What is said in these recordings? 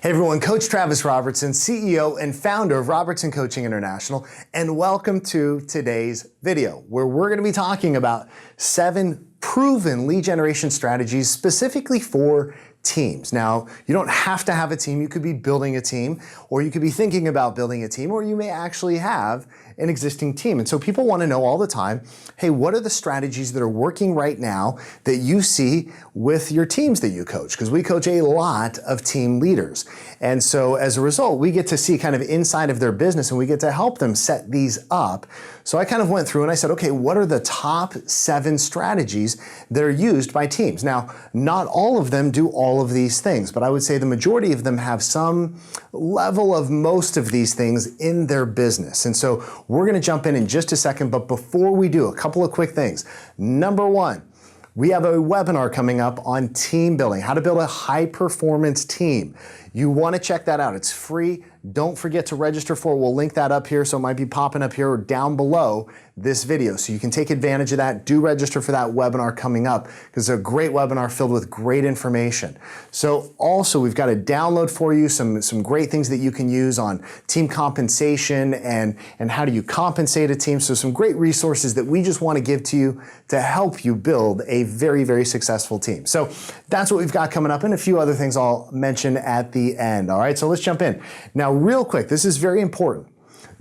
Hey everyone, Coach Travis Robertson, CEO and founder of Robertson Coaching International, and welcome to today's video, where we're going to be talking about 7 proven lead generation strategies specifically for teams. Now, you don't have to have a team. You could be building a team, or you could be thinking about building a team, or you may actually have an existing team. And so people want to know all the time, hey, what are the strategies that are working right now that you see with your teams that you coach? Because we coach a lot of team leaders. And so as a result, we get to see kind of inside of their business and we get to help them set these up. So I kind of went through and I said, okay, what are the top 7 strategies that are used by teams? Now, not all of them do all of these things, but I would say the majority of them have some level of most of these things in their business. And so we're going to jump in just a second, but before we do, a couple of quick things. Number 1, we have a webinar coming up on team building, how to build a high-performance team. You want to check that out. It's free. Don't forget to register for it. We'll link that up here, so it might be popping up here or down below this video. So you can take advantage of that. Do register for that webinar coming up, because it's a great webinar filled with great information. So also, we've got a download for you, some great things that you can use on team compensation and how do you compensate a team. So some great resources that we just want to give to you to help you build a very, very successful team. So that's what we've got coming up, and a few other things I'll mention at the end. All right, so let's jump in. Now, real quick, this is very important.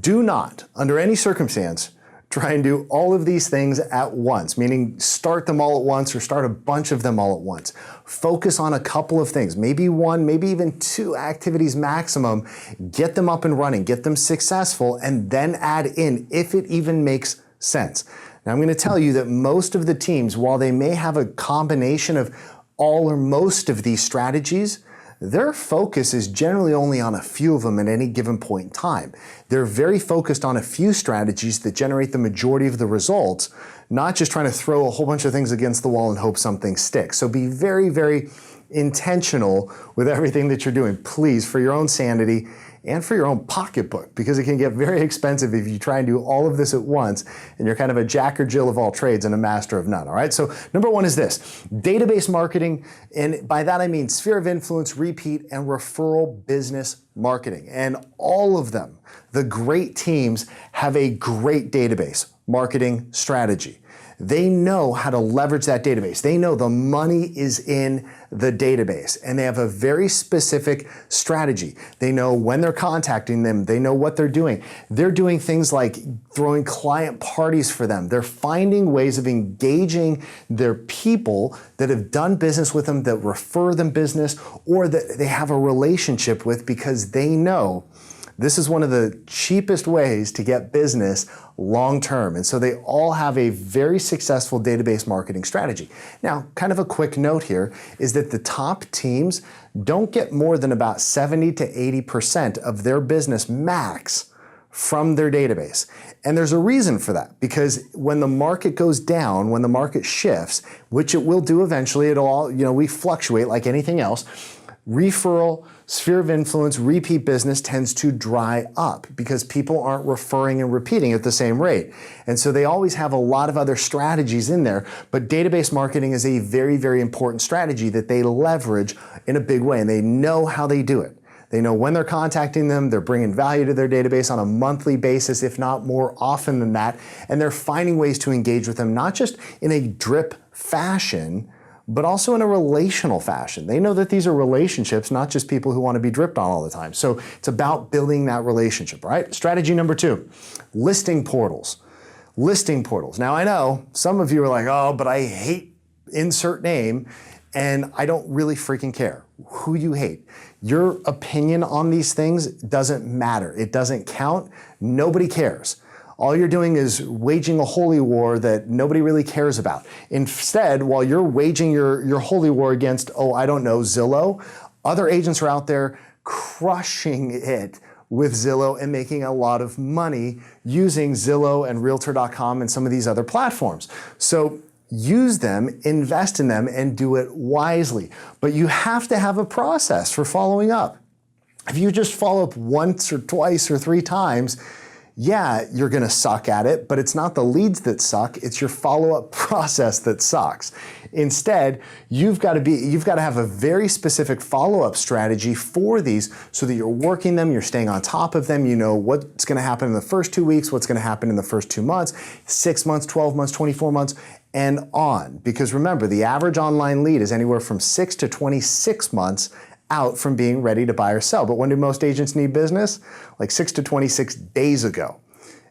Do not, under any circumstance, try and do all of these things at once, meaning start them all at once or start a bunch of them all at once. Focus on a couple of things, maybe 1, maybe even 2 activities maximum. Get them up and running, get them successful, and then add in if it even makes sense. Now, I'm going to tell you that most of the teams, while they may have a combination of all or most of these strategies, their focus is generally only on a few of them at any given point in time. They're very focused on a few strategies that generate the majority of the results, not just trying to throw a whole bunch of things against the wall and hope something sticks. So be very, very intentional with everything that you're doing, please, for your own sanity and for your own pocketbook, because it can get very expensive if you try and do all of this at once and you're kind of a Jack or Jill of all trades and a master of none, all right? So number 1 is this, database marketing, and by that I mean sphere of influence, repeat, and referral business marketing. And all of them, the great teams, have a great database marketing strategy. They know how to leverage that database. They know the money is in the database, and they have a very specific strategy. They know when they're contacting them. They know what they're doing. They're doing things like throwing client parties for them. They're finding ways of engaging their people that have done business with them, that refer them business, or that they have a relationship with, because they know this is one of the cheapest ways to get business long-term. And so they all have a very successful database marketing strategy. Now, kind of a quick note here is that the top teams don't get more than about 70 to 80% of their business max from their database. And there's a reason for that, because when the market goes down, when the market shifts, which it will do eventually, it'll all, we fluctuate like anything else, referral, sphere of influence, repeat business tends to dry up because people aren't referring and repeating at the same rate. And so they always have a lot of other strategies in there, but database marketing is a very, very important strategy that they leverage in a big way, and they know how they do it. They know when they're contacting them, they're bringing value to their database on a monthly basis, if not more often than that, and they're finding ways to engage with them, not just in a drip fashion, but also in a relational fashion. They know that these are relationships, not just people who want to be dripped on all the time. So it's about building that relationship, right? Strategy number 2, listing portals. Listing portals. Now I know some of you are like, oh, but I hate insert name, and I don't really freaking care who you hate. Your opinion on these things doesn't matter. It doesn't count. Nobody cares. All you're doing is waging a holy war that nobody really cares about. Instead, while you're waging your holy war against, I don't know, Zillow, other agents are out there crushing it with Zillow and making a lot of money using Zillow and Realtor.com and some of these other platforms. So use them, invest in them, and do it wisely. But you have to have a process for following up. If you just follow up once or twice or 3 times, yeah, you're gonna suck at it, but it's not the leads that suck, it's your follow-up process that sucks. Instead, you've got to have a very specific follow-up strategy for these so that you're working them, you're staying on top of them, you know what's gonna happen in the first 2 weeks, what's gonna happen in the first 2 months, 6 months, 12 months, 24 months, and on. Because remember, the average online lead is anywhere from 6 to 26 months out from being ready to buy or sell. But when do most agents need business? Like 6 to 26 days ago.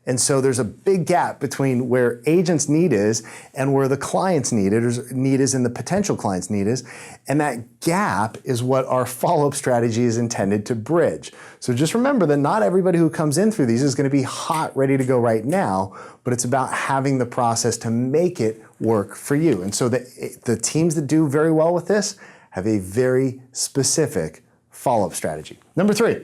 And so there's a big gap between where agents' need is and where the client's need is and the potential client's need is. And that gap is what our follow-up strategy is intended to bridge. So just remember that not everybody who comes in through these is going to be hot, ready to go right now, but it's about having the process to make it work for you. And so the teams that do very well with this have a very specific follow-up strategy. Number 3,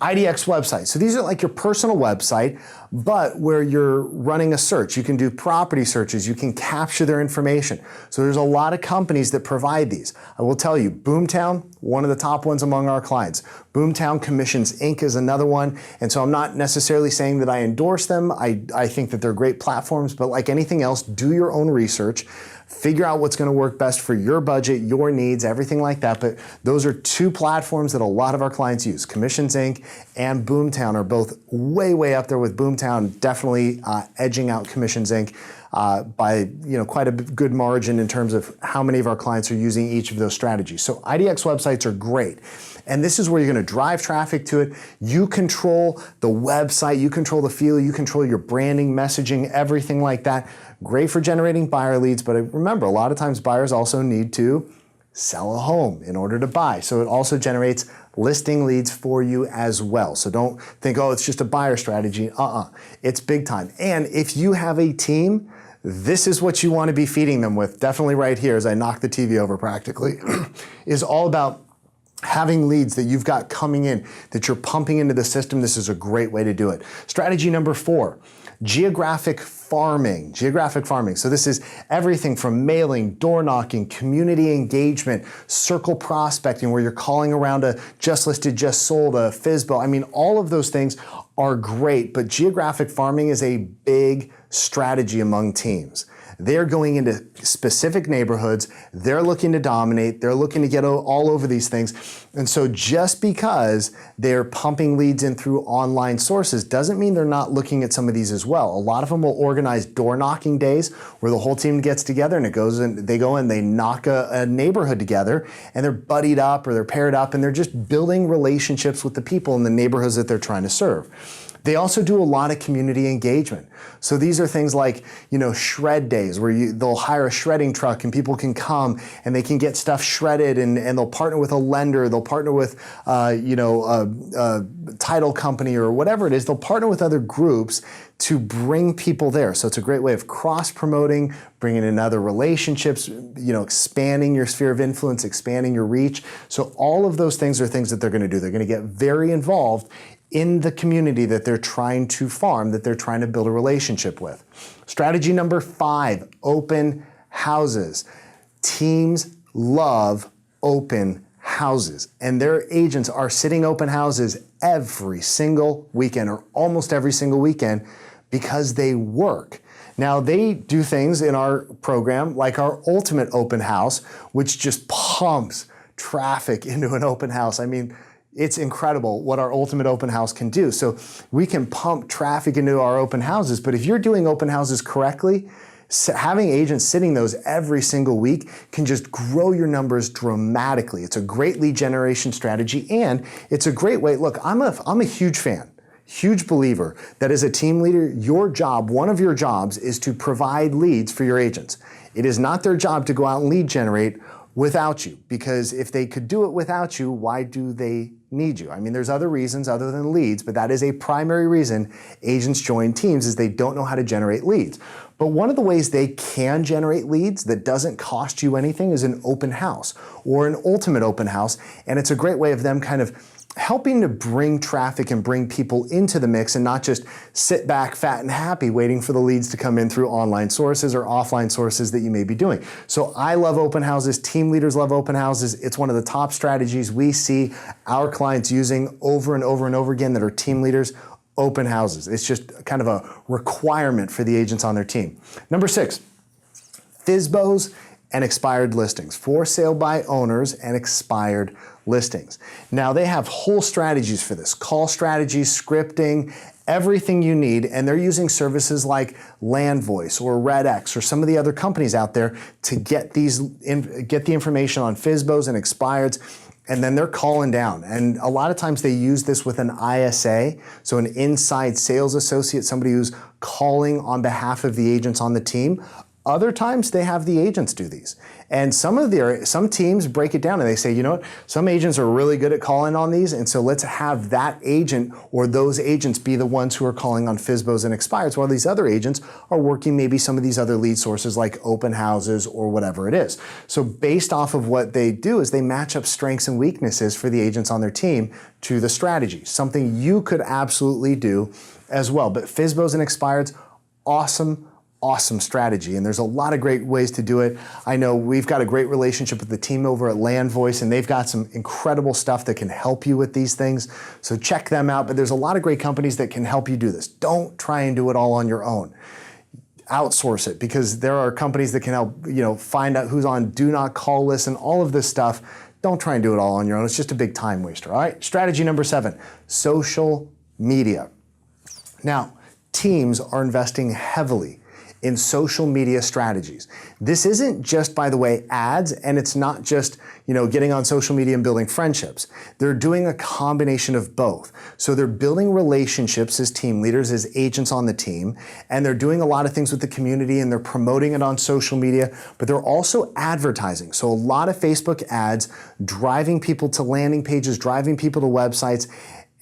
IDX website. So these are like your personal website, but where you're running a search. You can do property searches, you can capture their information. So there's a lot of companies that provide these. I will tell you, Boomtown, one of the top ones among our clients. Boomtown Commissions Inc. is another one. And so I'm not necessarily saying that I endorse them. I think that they're great platforms, but like anything else, do your own research. Figure out what's going to work best for your budget, your needs, everything like that. But those are 2 platforms that a lot of our clients use. Commissions Inc. and Boomtown are both way up there, with Boomtown definitely edging out Commissions Inc. By quite a good margin in terms of how many of our clients are using each of those strategies. So IDX websites are great. And this is where you're going to drive traffic to it. You control the website, you control the feel, you control your branding, messaging, everything like that. Great for generating buyer leads, but remember, a lot of times buyers also need to sell a home in order to buy. So it also generates listing leads for you as well. So don't think, oh, it's just a buyer strategy. It's big time. And if you have a team, this is what you want to be feeding them with. Definitely right here, as I knock the TV over practically, is all about having leads that you've got coming in, that you're pumping into the system. This is a great way to do it. Strategy number 4, geographic farming. Geographic farming. So this is everything from mailing, door knocking, community engagement, circle prospecting, where you're calling around a just listed, just sold, a FSBO. I mean, all of those things are great, but geographic farming is a big strategy among teams. They're going into specific neighborhoods, they're looking to dominate, they're looking to get all over these things. And so just because they're pumping leads in through online sources doesn't mean they're not looking at some of these as well. A lot of them will organize door knocking days where the whole team gets together and they go and they knock a neighborhood together, and they're buddied up or they're paired up, and they're just building relationships with the people in the neighborhoods that they're trying to serve. They also do a lot of community engagement. So these are things like, shred days where they'll hire a shredding truck and people can come and they can get stuff shredded, and they'll partner with a lender, they'll partner with, a title company or whatever it is. They'll partner with other groups to bring people there. So it's a great way of cross-promoting, bringing in other relationships, expanding your sphere of influence, expanding your reach. So all of those things are things that they're going to do. They're going to get very involved in the community that they're trying to farm, that they're trying to build a relationship with. Strategy number 5, open houses. Teams love open houses, and their agents are sitting open houses every single weekend or almost every single weekend because they work. Now, they do things in our program like our ultimate open house, which just pumps traffic into an open house. I mean, it's incredible what our ultimate open house can do. So we can pump traffic into our open houses, but if you're doing open houses correctly, having agents sitting those every single week can just grow your numbers dramatically. It's a great lead generation strategy, and it's a great way. Look, I'm a huge fan, huge believer that as a team leader, one of your jobs is to provide leads for your agents. It is not their job to go out and lead generate without you, because if they could do it without you, why do they need you? I mean, there's other reasons other than leads, but that is a primary reason agents join teams, is they don't know how to generate leads. But one of the ways they can generate leads that doesn't cost you anything is an open house or an ultimate open house. And it's a great way of them kind of helping to bring traffic and bring people into the mix, and not just sit back fat and happy waiting for the leads to come in through online sources or offline sources that you may be doing. So I love open houses. Team leaders love open houses. It's one of the top strategies we see our clients using over and over and over again that are team leaders. open houses. It's just kind of a requirement for the agents on their team. Number 6, FSBOs and expired listings, for sale by owners and expired listings. Now they have whole strategies for this, call strategies, scripting, everything you need, and they're using services like LandVoice or RedX or some of the other companies out there to get the information on FSBOs and expireds, and then they're calling down. And a lot of times they use this with an ISA, so an inside sales associate, somebody who's calling on behalf of the agents on the team. Other times they have the agents do these. And some teams break it down and they say, you know what, some agents are really good at calling on these, and so let's have that agent or those agents be the ones who are calling on FSBOs and expireds, while these other agents are working maybe some of these other lead sources like open houses or whatever it is. So based off of what they do is they match up strengths and weaknesses for the agents on their team to the strategy, something you could absolutely do as well. But FSBOs and expireds, awesome strategy, and there's a lot of great ways to do it. I know we've got a great relationship with the team over at LandVoice, and they've got some incredible stuff that can help you with these things, so check them out. But there's a lot of great companies that can help you do this. Don't try and do it all on your own. Outsource it, because there are companies that can help, find out who's on do not call lists and all of this stuff. Don't try and do it all on your own. It's just a big time waster. All right, strategy number 7, social media. Now, teams are investing heavily in social media strategies. This isn't just, by the way, ads, and it's not just, getting on social media and building friendships. They're doing a combination of both. So they're building relationships as team leaders, as agents on the team, and they're doing a lot of things with the community, and they're promoting it on social media, but they're also advertising. So a lot of Facebook ads, driving people to landing pages, driving people to websites.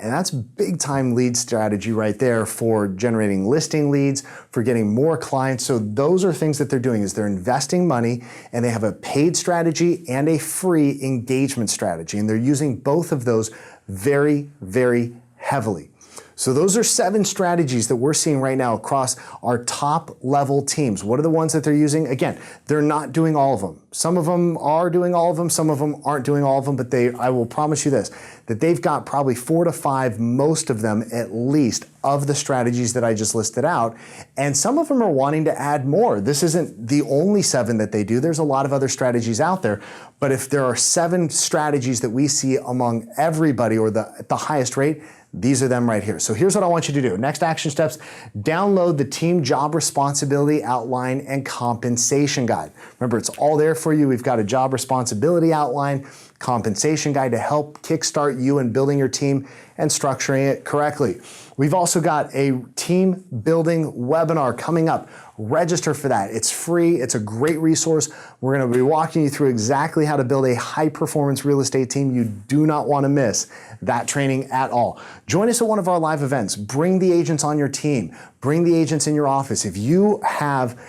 And that's big time lead strategy right there for generating listing leads, for getting more clients. So those are things that they're doing, is they're investing money, and they have a paid strategy and a free engagement strategy. And they're using both of those very, very heavily. So those are 7 strategies that we're seeing right now across our top level teams. What are the ones that they're using? Again, they're not doing all of them. Some of them are doing all of them, some of them aren't doing all of them, but I will promise you this, that they've got probably 4 to 5, most of them at least, of the strategies that I just listed out. And some of them are wanting to add more. This isn't the only 7 that they do. There's a lot of other strategies out there. But if there are 7 strategies that we see among everybody, or at the highest rate, these are them right here. So here's what I want you to do. Next action steps: download the team job responsibility outline and compensation guide. Remember, it's all there for you. We've got a job responsibility outline, compensation guide to help kickstart you in building your team and structuring it correctly. We've also got a team building webinar coming up. Register for that. It's free. It's a great resource. We're going to be walking you through exactly how to build a high-performance real estate team. You do not want to miss that training at all. Join us at one of our live events. Bring the agents on your team. Bring the agents in your office. If you have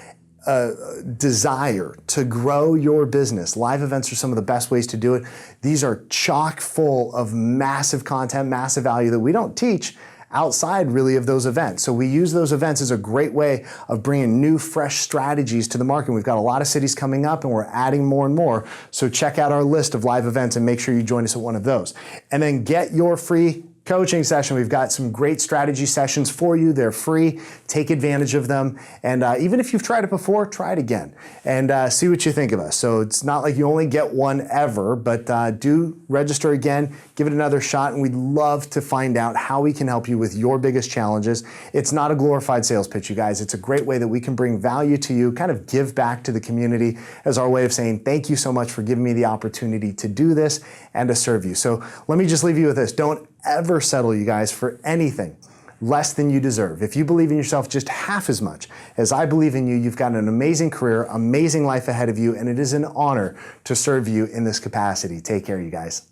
a desire to grow your business, live events are some of the best ways to do it. These are chock full of massive content, massive value that we don't teach outside really of those events. So we use those events as a great way of bringing new, fresh strategies to the market. We've got a lot of cities coming up, and we're adding more and more. So check out our list of live events and make sure you join us at one of those. And then get your free coaching session. We've got some great strategy sessions for you. They're free. Take advantage of them. And even if you've tried it before, try it again and see what you think of us. So it's not like you only get one ever, but do register again, give it another shot, and we'd love to find out how we can help you with your biggest challenges. It's not a glorified sales pitch, you guys. It's a great way that we can bring value to you, kind of give back to the community as our way of saying thank you so much for giving me the opportunity to do this and to serve you. So let me just leave you with this. Don't ever settle, you guys, for anything less than you deserve. If you believe in yourself just half as much as I believe in you, you've got an amazing career, amazing life ahead of you, and it is an honor to serve you in this capacity. Take care, you guys.